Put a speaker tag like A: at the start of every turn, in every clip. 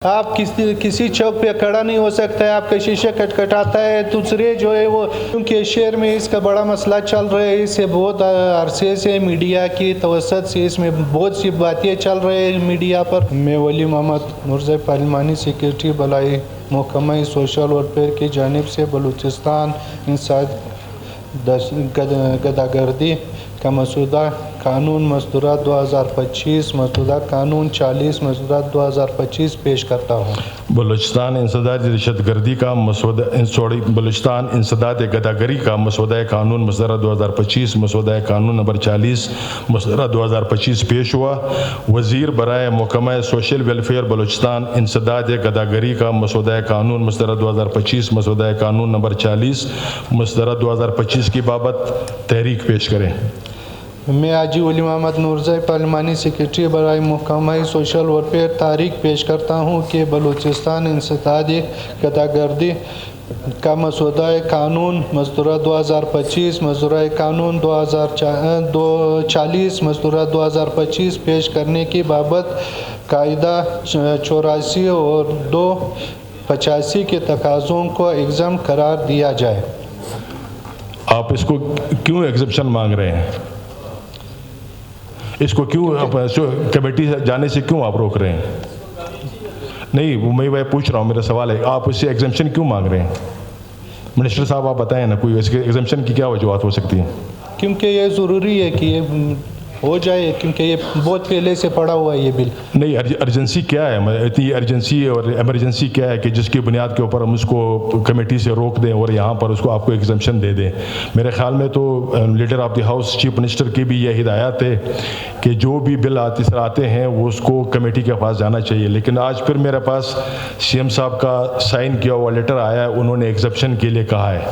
A: आप किसी चौक पे खड़ा नहीं हो सकता है, आपका शीशे खटखटाता है। दूसरे जो है वो क्योंकि शहर में इसका बड़ा मसला चल रहा है, इससे बहुत अरसे से मीडिया की तवसत से इसमें बहुत सी बातें चल रही है मीडिया पर। मैं वली मोहम्मद नूरज़ई पार्लिमानी सेक्रेटरी भलाई महकमा सोशल वेलफेयर की जानिब से बलूचिस्तान इंसाद गदागर्दी का मसूदा कानून मसदूरात 2025 मसूदा कानून 40 मसदूरात 2025 पेश करता हूँ।
B: बलूचिस्तान इंसदाद दहशतगर्दी का मसूदा बलूचिस्तान इंसदाद गदागरी का मसूदा कानून मसदरा 2025 मसूदा कानून नंबर 40 मसदरा 2025 पेश हुआ। वज़ीर बराए महकमा सोशल वेलफेयर बलूचिस्तान इंसदाद गदागरी का मसूदा कानून मसदरा 2025 मसूदा कानून नंबर 40 मसदरा 2025 की बाबत तहरीक पेश करें।
A: मैं हाजी वली मोहम्मद नूरज़ई पार्लिमानी सेक्रेटरी बराए महकमा सोशल वेलफेयर तारीख पेश करता हूँ कि बलूचिस्तान इंसदाद गदागर्दी का मसूदा कानून मसदूरा 2025 मसदूरा कानून 2040 मसदूरा 2025 पेश करने की बाबत कायदा 84 और 285 के तकाज़ों को एग्ज़ाम करार दिया जाए।
B: आप इसको क्यों एग्ज़म्पशन मांग रहे हैं? इसको क्यों कमेटी जाने से क्यों आप रोक रहे हैं? नहीं, मैं वह पूछ रहा हूँ, मेरा सवाल है, आप इससे एग्जम्पशन क्यों मांग रहे हैं? मिनिस्टर साहब आप बताएं ना, कोई इसके एग्जम्पशन की क्या वजूहत हो सकती है?
A: क्योंकि ये ज़रूरी है कि ये हो जाए, क्योंकि ये बहुत पहले से पड़ा हुआ है ये बिल।
B: नहीं, अर्जेंसी क्या है? इतनी अर्जेंसी और इमरजेंसी क्या है कि जिसकी बुनियाद के ऊपर हम उसको कमेटी से रोक दें और यहाँ पर उसको आपको एग्जम्पशन दे दें? मेरे ख्याल में तो leader of the house chief minister की भी ये हिदायत है कि जो भी बिल आते हैं वो उसको कमेटी के पास जाना चाहिए। लेकिन आज फिर मेरे पास CM साहब का साइन किया हुआ लेटर आया है, उन्होंने एग्जम्पशन के लिए कहा है।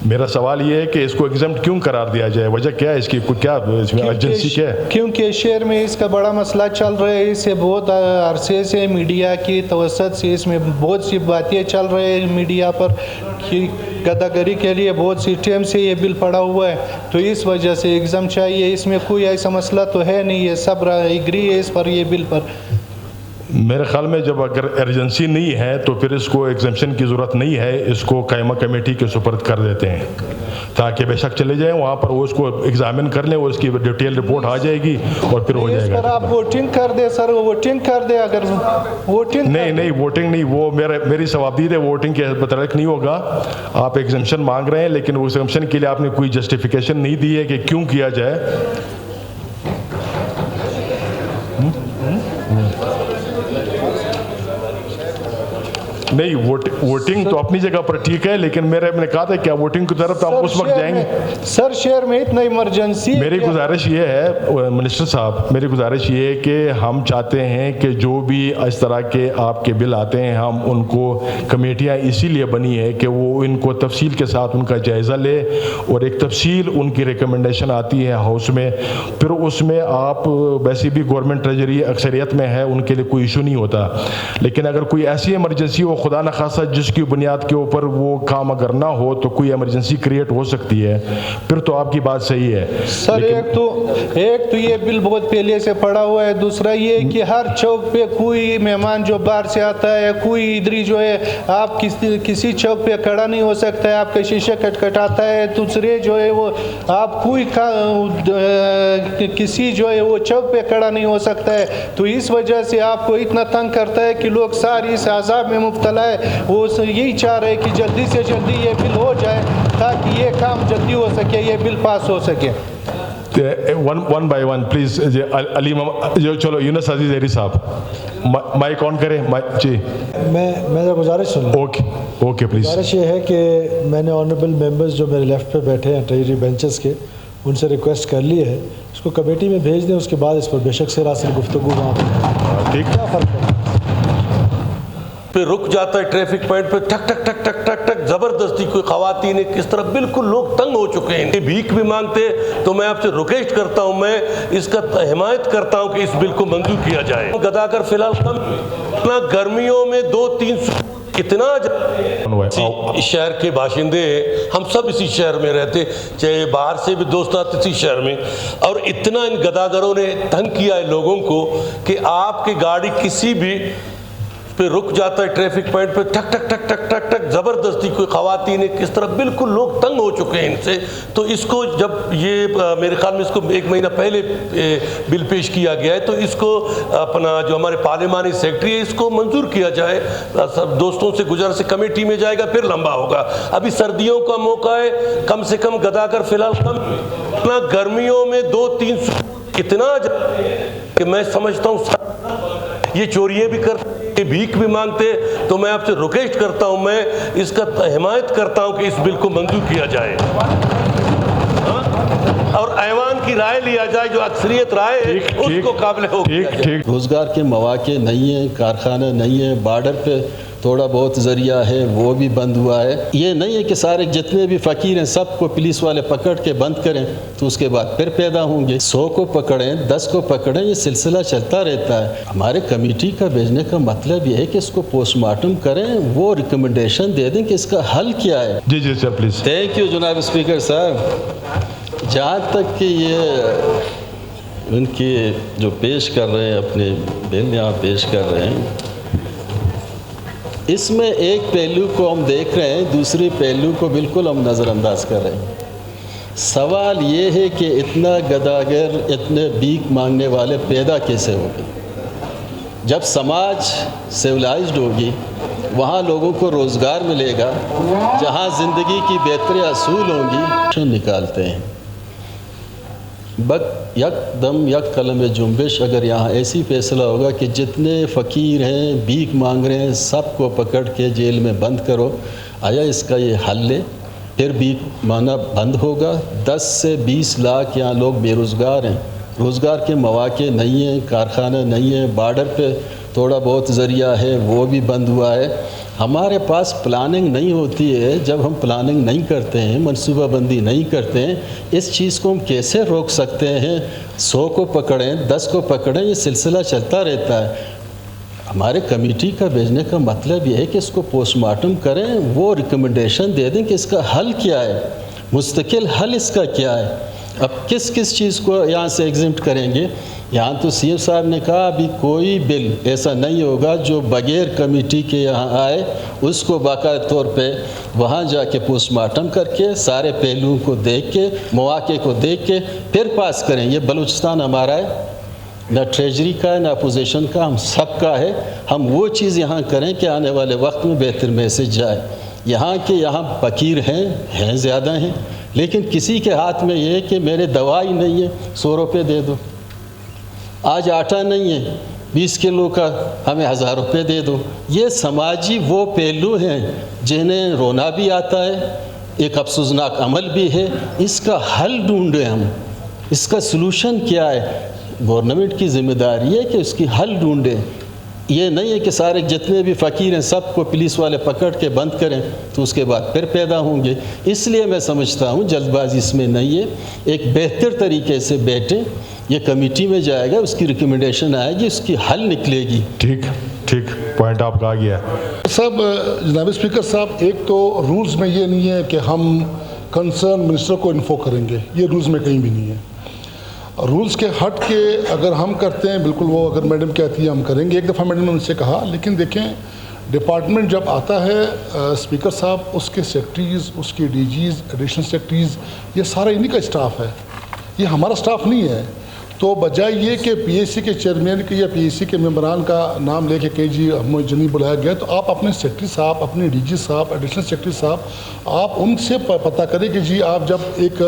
B: मेरा सवाल ये है कि इसको एग्जम्प्ट क्यों करार दिया जाए? वजह क्या है इसकी? क्या इसमें अर्जेंसी क्या है?
A: क्योंकि शहर में इसका बड़ा मसला चल रहा है, इससे बहुत अरसे से मीडिया की तवसत से इसमें बहुत सी बातें चल रही है मीडिया पर कि गदागरी के लिए बहुत सी टाइम से ये बिल पड़ा हुआ है, तो इस वजह से एग्ज़ाम चाहिए। इसमें कोई ऐसा मसला तो है नहीं, ये सब एग्री है इस पर, ये बिल पर।
B: मेरे ख्याल में जब अगर अर्जेंसी नहीं है तो फिर इसको एग्जम्पशन की ज़रूरत नहीं है, इसको कायमा कमेटी के सुपर्द कर देते हैं ताकि बेशक चले जाएं वहाँ पर, वो उसको एग्जामिन कर लें और उसकी डिटेल रिपोर्ट आ जाएगी और फिर हो जाएगा।
A: सर आप वोटिंग कर दे, सर वोटिंग कर दे। अगर वोटिंग
B: नहीं वोटिंग नहीं, वो मेरी सवाबदीद है, वोटिंग के मुताबिक नहीं होगा। आप एग्जम्पशन मांग रहे हैं लेकिन उस एग्जम्पशन के लिए आपने कोई जस्टिफिकेशन नहीं दी है कि क्यों किया जाए। नहीं, वोटिंग तो अपनी जगह पर ठीक है, लेकिन मैंने कहा था क्या वोटिंग की तरफ तो हम उस वक्त जाएंगे?
A: सर शहर में इतना इमरजेंसी।
B: मेरी गुजारिश ये है मिनिस्टर साहब, मेरी गुजारिश ये है कि हम चाहते हैं कि जो भी इस तरह के आपके बिल आते हैं हम उनको, कमेटियाँ इसीलिए बनी है कि वो इनको तफसील के साथ उनका जायज़ा ले और एक तफसील उनकी रिकमेंडेशन आती है हाउस में, फिर उसमें आप वैसे भी गवर्नमेंट ट्रेजरी अक्सरियत में है, उनके लिए कोई इशू नहीं होता। लेकिन अगर कोई ऐसी इमरजेंसी हो खुदा न खासा जिसकी बुनियाद के ऊपर वो काम अगर ना हो तो कोई इमरजेंसी क्रिएट हो सकती है, फिर तो आपकी बात सही है।
A: सर एक तो ये बिल बहुत पहले से पड़ा हुआ है, दूसरा ये कि हर चौक पे कोई मेहमान जो बाहर से आता है, कोई इधरी जो है आप किसी चौक पे खड़ा नहीं हो सकता है, आपका शीशे खटखटाता है। दूसरे जो है वो आप कोई किसी जो है वो चौक पे खड़ा नहीं हो सकता है, तो इस वजह से आपको इतना तंग करता है कि लोग सारी इस अज़ाब में मुब्तला है। वो यही चाह रहे हैं कि जल्दी से जल्दी ये बिल हो जाए ताकि ये काम जल्दी हो सके, ये बिल पास हो सके।
B: One by one please. Ali जो चलो यूनुस अजीज एरी साहब माइक ऑन करें। जी
C: मैं गुजारिश सुन।
B: Okay please.
C: गुजारिश ये है कि मैंने ऑनरेबल मेंबर्स जो मेरे लेफ्ट पे बैठे हैं ट्रेजरी बेंचेस के, उनसे रिक्वेस्ट कर ली है इसको कमेटी में भेज दें, उसके बाद इस पर बेशक से रास्ते गुफ्तगू वहाँ पर।
B: ठीक,
C: क्या फ़र्क है?
D: पे रुक जाता है ट्रैफिक पॉइंट पे, ठक ठक ठक ठक ठक ठक जबरदस्ती कोई खवातीन है किस तरह, बिल्कुल लोग तंग हो चुके हैं, भीख भी मांगते। तो मैं आपसे रिक्वेस्ट करता हूं, मैं इसका हिमायत करता हूं कि इस बिल को मंजूर किया जाए। गदागर फिलहाल कम गर्मियों में 2-3 इतना शहर के बाशिंदे हम सब इसी शहर में रहते, चाहे बाहर से भी दोस्त आते इसी शहर में, और इतना इन गदागरों ने तंग किया है लोगों को कि आपकी गाड़ी किसी भी पे रुक जाता है ट्रैफिक पॉइंट पे, ठक ठक ठक ठक ठक ठक ज़बरदस्ती कोई ख़वातीन किस तरह, बिल्कुल लोग तंग हो चुके हैं इनसे। तो इसको जब ये मेरे ख्याल में इसको 1 महीना पहले बिल पेश किया गया है, तो इसको अपना जो हमारे पार्लिमानी सेक्रेटरी है इसको मंजूर किया जाए। सब दोस्तों से गुजारिश से कमेटी में जाएगा, फिर लंबा होगा। अभी सर्दियों का मौका है, कम से कम गदागर फिलहाल कम, अपना गर्मियों में 2-3 इतना कि मैं समझता हूँ ये चोरियाँ भी करते, भीख भी मांगते। तो मैं आपसे रिक्वेस्ट करता हूं, मैं इसका हिमायत करता हूं कि इस बिल को मंजूर किया जाए और ऐवान की राय लिया जाए, जो अक्सरियत राय है उसको काबिल हो।
E: रोज़गार के मौके नहीं है, कारखाना नहीं है, बॉर्डर पे थोड़ा बहुत ज़रिया है वो भी बंद हुआ है। ये नहीं है कि सारे जितने भी फ़कीर हैं सबको पुलिस वाले पकड़ के बंद करें तो उसके बाद फिर पैदा होंगे। 100 को पकड़ें, 10 को पकड़ें, ये सिलसिला चलता रहता है। हमारे कमेटी का भेजने का मतलब ये है कि इसको पोस्टमार्टम करें, वो रिकमेंडेशन दे दें कि इसका हल क्या है।
B: जी जी सर प्लीज़।
E: थैंक यू जनाब स्पीकर साहब। जहाँ तक कि ये उनकी जो पेश कर रहे हैं अपने बिल यहाँ पेश कर रहे हैं, इसमें एक पहलू को हम देख रहे हैं, दूसरे पहलू को बिल्कुल हम नज़रअंदाज कर रहे हैं। सवाल ये है कि इतना गदागर, इतने भीख मांगने वाले पैदा कैसे होंगे? जब समाज सिविलाइज्ड होगी वहाँ लोगों को रोज़गार मिलेगा, जहाँ ज़िंदगी की बेहतरी असूल होंगी, निकालते हैं यकदम यक कलम जुम्बिश। अगर यहाँ ऐसी फैसला होगा कि जितने फ़कीर हैं, भीख मांग रहे हैं, सबको पकड़ के जेल में बंद करो, आया इसका ये हल है? फिर भीख मांगना बंद होगा। 10 से 20 लाख यहाँ लोग बेरोज़गार हैं, रोज़गार के मौके नहीं हैं, कारखाना नहीं है, बॉर्डर पे थोड़ा बहुत ज़रिया है वो भी बंद हुआ है। हमारे पास प्लानिंग नहीं होती है। जब हम प्लानिंग नहीं करते हैं, मनसूबाबंदी नहीं करते हैं, इस चीज़ को हम कैसे रोक सकते हैं? 100 को पकड़ें, 10 को पकड़ें, ये सिलसिला चलता रहता है। हमारे कमेटी का भेजने का मतलब ये है कि इसको पोस्टमार्टम करें, वो रिकमेंडेशन दे दें कि इसका हल क्या है, मुस्तकिल हल इसका क्या है। अब किस किस चीज़ को यहाँ से एग्जिम्ट करेंगे? यहाँ तो सीएम साहब ने कहा अभी कोई बिल ऐसा नहीं होगा जो बगैर कमेटी के यहाँ आए, उसको बाकायदा तौर पे वहाँ जाके पोस्टमार्टम करके सारे पहलुओं को देख के, मौके को देख के फिर पास करें। ये बलूचिस्तान हमारा है, ना ट्रेजरी का है ना अपोजिशन का, हम सब का है। हम वो चीज़ यहाँ करें कि आने वाले वक्त में बेहतर मैसेज जाए। यहाँ के यहाँ फ़कीर हैं ज़्यादा हैं, लेकिन किसी के हाथ में ये है कि मेरे दवाई नहीं है, 100 रुपये दे दो। आज आटा नहीं है, 20 किलो का हमें 1000 रुपये दे दो। ये समाजी वो पहलू हैं जिन्हें रोना भी आता है, एक अफसोसनाक अमल भी है। इसका हल ढूंढें हम, इसका सलूशन क्या है? गवर्नमेंट की ज़िम्मेदारी है कि उसकी हल ढूंढें। ये नहीं है कि सारे जितने भी फ़कीर हैं सबको पुलिस वाले पकड़ के बंद करें तो उसके बाद फिर पैदा होंगे। इसलिए मैं समझता हूँ जल्दबाजी इसमें नहीं है, एक बेहतर तरीके से बैठें, ये कमेटी में जाएगा, उसकी रिकमेंडेशन आएगी, उसकी हल निकलेगी।
B: ठीक ठीक, पॉइंट आपका आ गया
F: साहब। जनाब स्पीकर साहब, एक तो रूल्स में ये नहीं है कि हम कंसर्न मिनिस्टर को इन्फो करेंगे, ये रूल्स में कहीं भी नहीं है। रूल्स के हट के अगर हम करते हैं, बिल्कुल वो अगर मैडम कहती है हम करेंगे। एक दफ़ा मैडम ने उनसे कहा, लेकिन देखें डिपार्टमेंट जब आता है स्पीकर साहब, उसके सेक्रेटरीज़, उसके डीजीज़, एडिशनल सेक्रेटरीज़, ये सारा इन्हीं का स्टाफ है, ये हमारा स्टाफ नहीं है। तो बजाय ये कि पीएससी के चेयरमैन के या पीएससी के मेंबरान का नाम लेके कहीं जी हमें जो नहीं बुलाया गया, तो आप अपने सेक्रेटरी साहब, अपने डीजी साहब, एडिशनल सेक्रेटरी साहब, आप उनसे पता करें कि जी आप जब एक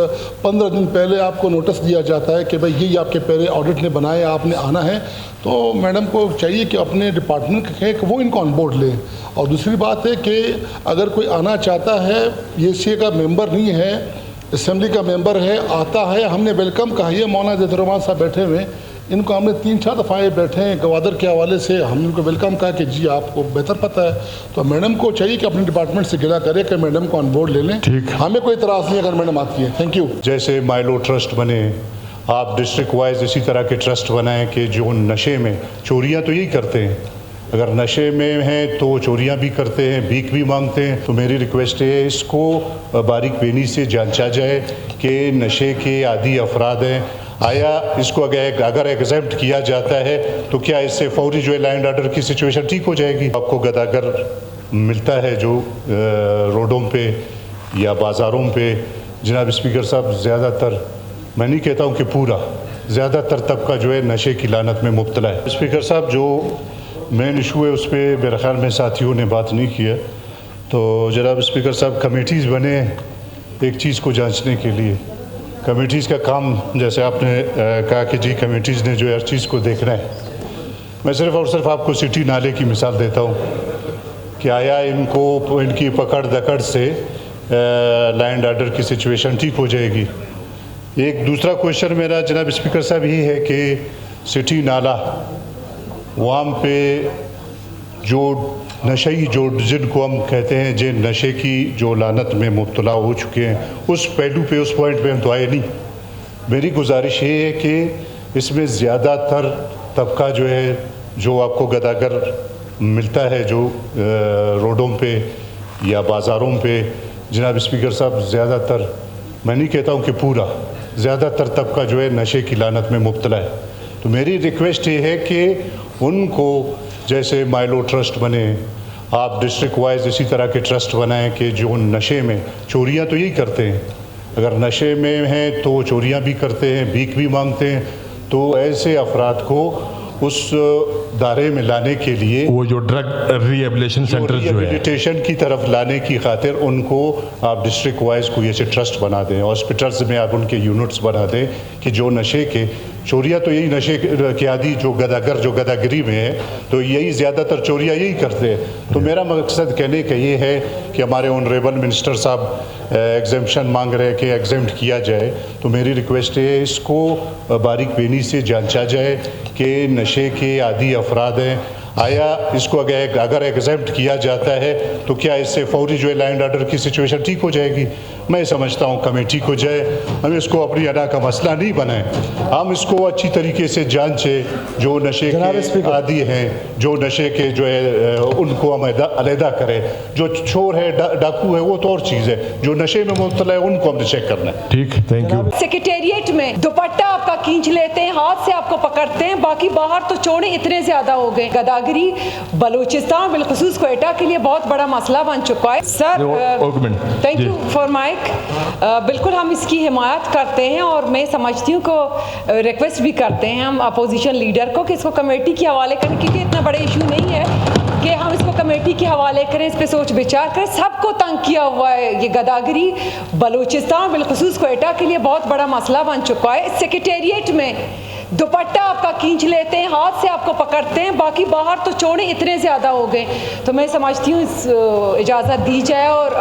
F: 15 दिन पहले आपको नोटिस दिया जाता है कि भाई ये आपके पहले ऑडिट ने बनाए, आपने आना है, तो मैडम को चाहिए कि अपने डिपार्टमेंट के कहें कि वो इनको ऑन बोर्ड लें। और दूसरी बात है कि अगर कोई आना चाहता है, पीएससी का मेंबर नहीं है, असेंबली का मेंबर है, आता है, हमने वेलकम कहा। ये मौलाना जैदुर्रहमान साहब बैठे हुए, इनको हमने 3-4 दफ़ा ये बैठे हैं गवादर के हवाले से, हमने उनको वेलकम कहा कि जी आपको बेहतर पता है। तो मैडम को चाहिए कि अपने डिपार्टमेंट से गिला करे कि मैडम को ऑन बोर्ड ले लें। हमें कोई इतराज़ नहीं अगर मैडम आती है। Thank you.
G: जैसे माइलो ट्रस्ट बने, आप डिस्ट्रिक्ट वाइज इसी तरह के ट्रस्ट बनाएं कि जो नशे में, चोरियाँ तो यही करते हैं, अगर नशे में हैं तो चोरियां भी करते हैं, भीख भी मांगते हैं। तो मेरी रिक्वेस्ट है इसको बारीक बेनी से जांचा जाए कि नशे के आदी अफराद हैं, आया इसको अगर एग्जेम्प्ट किया जाता है तो क्या इससे फौरी जो है लॉ एंड ऑर्डर की सिचुएशन ठीक हो जाएगी? आपको गदागर मिलता है जो रोडों पे या बाज़ारों पे, जनाब स्पीकर साहब, ज़्यादातर, मैं नहीं कहता हूँ कि पूरा, ज़्यादातर तबका जो है नशे की लानत में मुब्तला है। स्पीकर साहब, जो मेन इशू है उस पर मेरे ख्याल में साथियों ने बात नहीं किया, तो जनाब स्पीकर साहब, कमेटीज़ बने एक चीज़ को जांचने के लिए। कमेटीज़ का काम, जैसे आपने कहा कि जी कमेटीज़ ने जो हर चीज़ को देखना है, मैं सिर्फ़ और सिर्फ आपको सिटी नाले की मिसाल देता हूँ कि आया इनकी पकड़ दकड़ से लॉ एंड ऑर्डर की सिचुएशन ठीक हो जाएगी। एक दूसरा क्वेश्चन मेरा जनाब स्पीकर साहब यही है कि सिटी नाला वहाँ पे जो नशई, जो जिनको हम कहते हैं जिन नशे की जो लानत में मुब्तला हो चुके हैं, उस पहलू पे, उस पॉइंट पे हम तो आए नहीं। मेरी गुजारिश ये है कि इसमें ज़्यादातर तबका जो है, जो आपको गदागर मिलता है जो रोडों पे या बाज़ारों पे, जनाब स्पीकर साहब, ज़्यादातर, मैं नहीं कहता हूँ कि पूरा, ज़्यादातर तबका जो है नशे की लानत में मुब्तला है। तो मेरी रिक्वेस्ट ये है कि उनको, जैसे माइलो ट्रस्ट बने, आप डिस्ट्रिक्ट वाइज इसी तरह के ट्रस्ट बनाएं कि जो नशे में, चोरियां तो यही करते हैं, अगर नशे में हैं तो चोरियां भी करते हैं, भीख भी मांगते हैं, तो ऐसे अफराद को उस दायरे में लाने के लिए,
B: वो जो ड्रग रिहेबिलिटेशन सेंटर जो है,
G: रिहेबिलिटेशन की तरफ लाने की खातिर उनको आप डिस्ट्रिक्ट वाइज कोई ऐसे ट्रस्ट बना दें, हॉस्पिटल्स में आप उनके यूनिट्स बना दें कि जो नशे के, चोरियाँ तो यही नशे के आदि जो गदागर, जो गदागिरी में है, तो यही ज़्यादातर चोरियाँ यही करते हैं। तो मेरा मकसद कहने का ये है कि हमारे ऑनरेबल मिनिस्टर साहब एग्जेम्पशन मांग रहे हैं कि एग्जेम्प्ट किया जाए, तो मेरी रिक्वेस्ट है इसको बारीक बीनी से जांचा जाए कि नशे के आदि अफराद हैं, आया इसको अगर एग्जेम्प्ट किया जाता है तो क्या इससे फौरी जो है लॉ एंड ऑर्डर की सिचुएशन ठीक हो जाएगी? मैं समझता हूँ कमेटी को जाए, हम इसको अपनी अदा का मसला नहीं बनाएं, हम इसको अच्छी तरीके से जांचें, जो नशे के आदि हैं, जो नशे के जो है उनको हम अलहदा करें, जो चोर है, डाकू है, वो तो और चीज़ है, जो नशे में मुब्तला है उनको हमने चेक करना है।
B: ठीक, थैंक यू।
H: सेक्रेटेरिएट में दुपट्टा आपका खींच लेते हैं, हाथ से आपको पकड़ते हैं, बाकी बाहर तो चोरे इतने ज्यादा हो गए। गदागिरी बलूचिस्तान, बिलखुसूस क्वेटा के लिए बहुत बड़ा मसला बन चुका है। Sir, thank you for mic. बिल्कुल हम इसकी हिमायत करते हैं और मैं समझती हूँ को रिक्वेस्ट भी करते हैं हम अपोजिशन लीडर को कि इसको कमेटी के हवाले करें, क्योंकि इतना बड़ा इशू नहीं है कि हम इसको कमेटी के हवाले करें, इस पर सोच विचार करें। सबको तंग किया हुआ है ये गदागिरी, बलूचिस्तान, बिलखुसूस क्वेटा के लिए बहुत बड़ा मसला बन चुका है। सेक्रेटेरिएट में दुपट्टा आपका खींच लेते हैं, हाथ से आपको पकड़ते हैं, बाकी बाहर तो चोरे इतने ज़्यादा हो गए। तो मैं समझती हूँ इजाज़त दी जाए और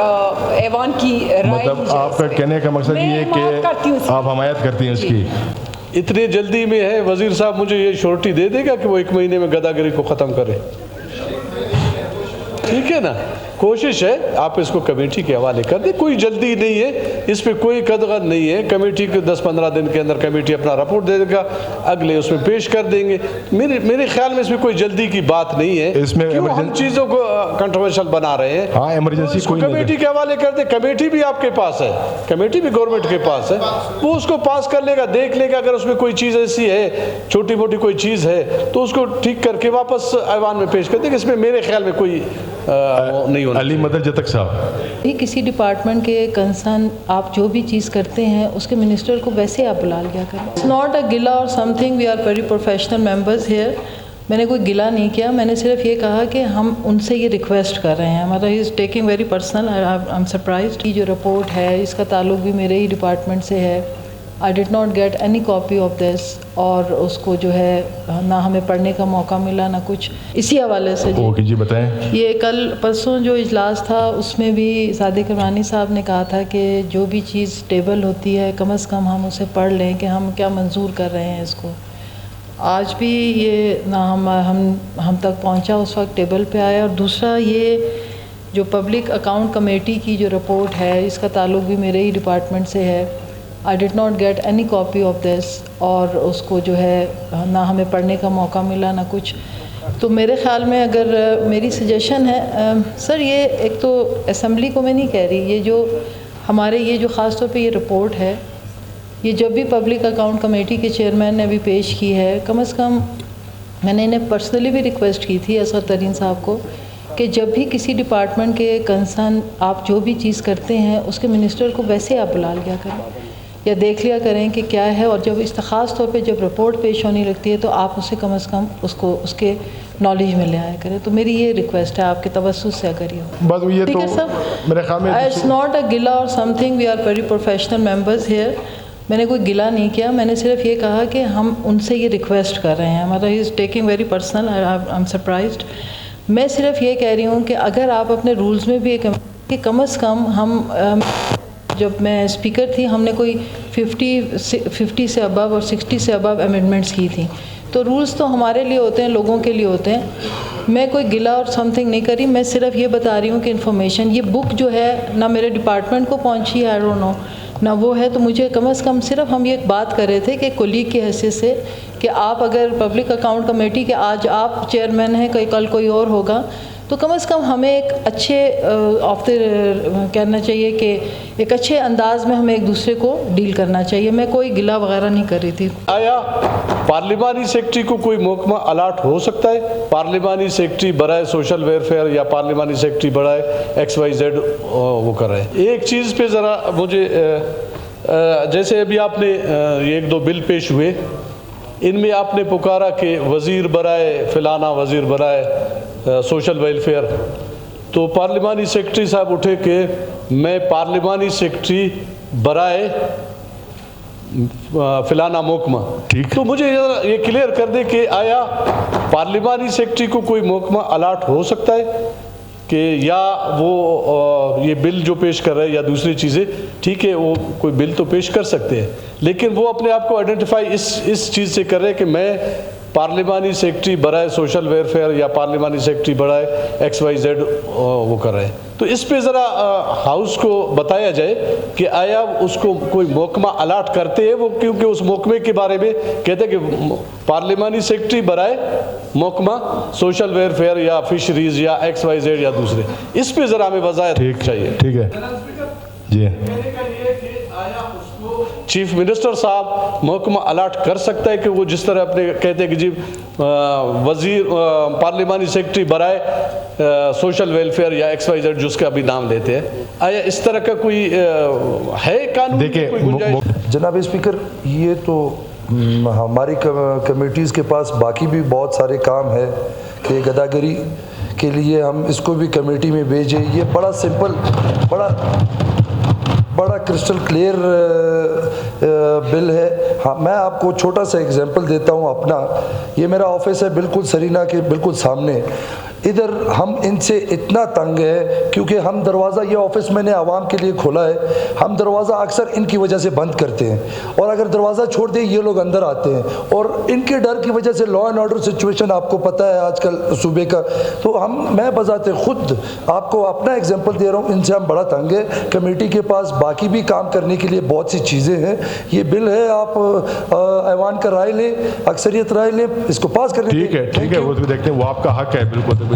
H: ऐवान की राय,
B: मतलब आपका कहने का मकसद ये है कि आप हमायत करती हैं इसकी?
D: इतनी जल्दी में है वज़ीर साहब, मुझे ये श्योरिटी दे देगा कि वो 1 महीने में गदागिरी को ख़त्म करे? ठीक है ना, कोशिश है, आप इसको कमेटी के हवाले कर दें, कोई जल्दी नहीं है, इस पे कोई कदगन नहीं है। कमेटी के 10-15 दिन के अंदर कमेटी अपना रिपोर्ट दे देगा, अगले उसमें पेश कर देंगे। मेरे ख्याल में इसमें कोई जल्दी की बात नहीं है।
B: इसमें
D: हम चीज़ों को कंट्रोवर्शियल बना रहे हैं।
B: हाँ, इमरजेंसी
D: तो कोई कमेटी के हवाले कर दे, कमेटी भी आपके पास है, कमेटी भी गवर्नमेंट के पास है, वो उसको पास कर लेगा, देख लेगा, अगर उसमें कोई चीज़ ऐसी है, छोटी मोटी कोई चीज़ है, तो उसको ठीक करके वापस ऐवान में पेश कर देगा। इसमें मेरे ख्याल में कोई नहीं होना।
B: अली मदर जतक साहब,
I: किसी डिपार्टमेंट के कंसर्न आप जो भी चीज़ करते हैं उसके मिनिस्टर को वैसे आप बुला लिया करें। इट्स नॉट अ गिला or something, we are very professional members here. मैंने कोई गिला नहीं किया, मैंने सिर्फ ये कहा कि हम उनसे ये रिक्वेस्ट कर रहे हैं। हमारा he is taking very personal, I am surprised. ये जो रिपोर्ट है इसका ताल्लुक भी मेरे ही डिपार्टमेंट से है। I did not get any copy of this, और उसको जो है ना हमें पढ़ने का मौका मिला ना कुछ। इसी हवाले से
B: ओके जी, बताएं।
I: ये कल परसों जो इजलास था उसमें भी सादिक करवानी साहब ने कहा था कि जो भी चीज़ टेबल होती है कम से कम हम उसे पढ़ लें कि हम क्या मंजूर कर रहे हैं इसको। आज भी ये ना हम तक पहुंचा, उस वक्त टेबल पे आया। और दूसरा ये जो पब्लिक अकाउंट कमेटी की जो रिपोर्ट है इसका ताल्लुक भी मेरे ही डिपार्टमेंट से है। I did not get any copy of this, और उसको जो है ना हमें पढ़ने का मौका मिला ना कुछ। तो मेरे ख़्याल में अगर मेरी सजेशन है सर, ये एक तो असम्बली को मैं नहीं कह रही, ये जो हमारे ये जो ख़ास तौर पे ये रिपोर्ट है ये जब भी पब्लिक अकाउंट कमेटी के चेयरमैन ने अभी पेश की है, कम से कम मैंने इन्हें पर्सनली भी रिक्वेस्ट की थी असगर तरीन साहब को कि जब भी किसी डिपार्टमेंट के कंसर्न आप जो भी चीज़ करते हैं उसके मिनिस्टर को वैसे आप बुला लिया करें या देख लिया करें कि क्या है, और जब ख़ास तौर पे जब रिपोर्ट पेश होने लगती है तो आप उसे कम से कम उसको उसके नॉलेज में ले आया करें। तो मेरी ये रिक्वेस्ट है आपके तवज्जुह से, अगर ये
B: बस ये
I: ठीक
B: तो
I: है सर,
B: मेरे ख्याल में
I: इट्स नॉट अ गिला or something, we are very professional members here. मैंने कोई गिला नहीं किया, मैंने सिर्फ ये कहा कि हम उनसे ये रिक्वेस्ट कर रहे हैं, मतलब he is taking very personal, I am surprised. मैं सिर्फ ये कह रही हूँ कि अगर आप अपने रूल्स में भी कि कम से कम हम जब मैं स्पीकर थी हमने कोई 50 से अबव और 60 से अबव अमेंडमेंट्स की थी, तो रूल्स तो हमारे लिए होते हैं, लोगों के लिए होते हैं। मैं कोई गिला और समथिंग नहीं करी, मैं सिर्फ ये बता रही हूँ कि इन्फॉर्मेशन ये बुक जो है ना मेरे डिपार्टमेंट को पहुँची है, आई डोंट नो ना वो है, तो मुझे कम से कम सिर्फ हम ये बात कर रहे थे कि कोलीग की हैसियत से कि आप अगर पब्लिक अकाउंट कमेटी के आज आप चेयरमैन हैं, कल कोई और होगा, तो कम से कम हमें एक अच्छे कहना चाहिए कि एक अच्छे अंदाज में हमें एक दूसरे को डील करना चाहिए। मैं कोई गिला वगैरह नहीं कर रही थी।
D: आया पार्लिमानी सेक्रेटरी को कोई महकमा अलाट हो सकता है, पार्लिमानी सेक्रेटरी बराए सोशल वेलफेयर या पार्लिमानी सेक्रेटरी बराए XYZ वो कर रहे हैं। एक चीज़ पे ज़रा मुझे जैसे अभी आपने ये 1-2 बिल पेश हुए, इनमें आपने पुकारा कि वज़ीर बराए फ़लाना, वज़ीर बराए सोशल वेलफेयर, तो पार्लिमानी सेक्रेटरी साहब उठे कि मैं पार्लिमानी सेक्रेटरी बराए फ़लाना महकमा। ठीक, तो मुझे ये क्लियर कर दे कि आया पार्लिमानी सेक्रेटरी को कोई महकमा अलाट हो सकता है कि या वो ये बिल जो पेश कर रहे हैं या दूसरी चीज़ें, ठीक है वो कोई बिल तो पेश कर सकते हैं, लेकिन वो अपने आप को आइडेंटिफाई इस चीज़ से कर रहे हैं कि मैं पार्लिमानी सेक्रेटरी बराए सोशल वेलफेयर या पार्लिमानी सेक्रेटरी बराए XYZ वो कर रहे हैं। तो इस पे ज़रा हाउस को बताया जाए कि आया उसको कोई महकमा अलाट करते हैं वो, क्योंकि उस महकमे के बारे में कहते हैं कि पार्लिमानी सेक्रेटरी बराए महकमा सोशल वेलफेयर या फिशरीज़ या XYZ या दूसरे, इस पे ज़रा हमें वज़ाहत चाहिए।
B: ठीक है जी।
D: चीफ मिनिस्टर साहब महकमा अलाट कर सकता है कि वो जिस तरह अपने कहते हैं कि जी वज़ीर पार्लिमानी सेक्रेटरी बराए सोशल वेलफेयर या XYZ जिसका अभी नाम लेते हैं, आया इस तरह का कोई है कानून?
B: देखिए
J: जनाब स्पीकर, ये तो हमारी कमेटीज़ के पास बाकी भी बहुत सारे काम है कि गदागरी के लिए हम इसको भी कमेटी में भेजें। ये बड़ा सिंपल, बड़ा क्रिस्टल क्लियर बिल है। हाँ, मैं आपको छोटा सा एग्जांपल देता हूँ अपना। ये मेरा ऑफिस है बिल्कुल सरीना के बिल्कुल सामने। इधर हम इनसे इतना तंग है क्योंकि हम दरवाज़ा, ये ऑफिस मैंने आवाम के लिए खोला है, हम दरवाज़ा अक्सर इनकी वजह से बंद करते हैं और अगर दरवाज़ा छोड़ दें ये लोग अंदर आते हैं और इनके डर की वजह से लॉ एंड ऑर्डर सिचुएशन आपको पता है आजकल सूबे का। तो मैं बजाते खुद आपको अपना एग्जांपल दे रहा हूँ, इनसे हम बड़ा तंग है। कमेटी के पास बाकी भी काम करने के लिए बहुत सी चीज़ें हैं। ये बिल है, आप ऐवान का राय लें, अक्सरियत राय लें, इसको पास करें।
B: ठीक है वो तो देखते हैं, वो आपका हक है बिल्कुल।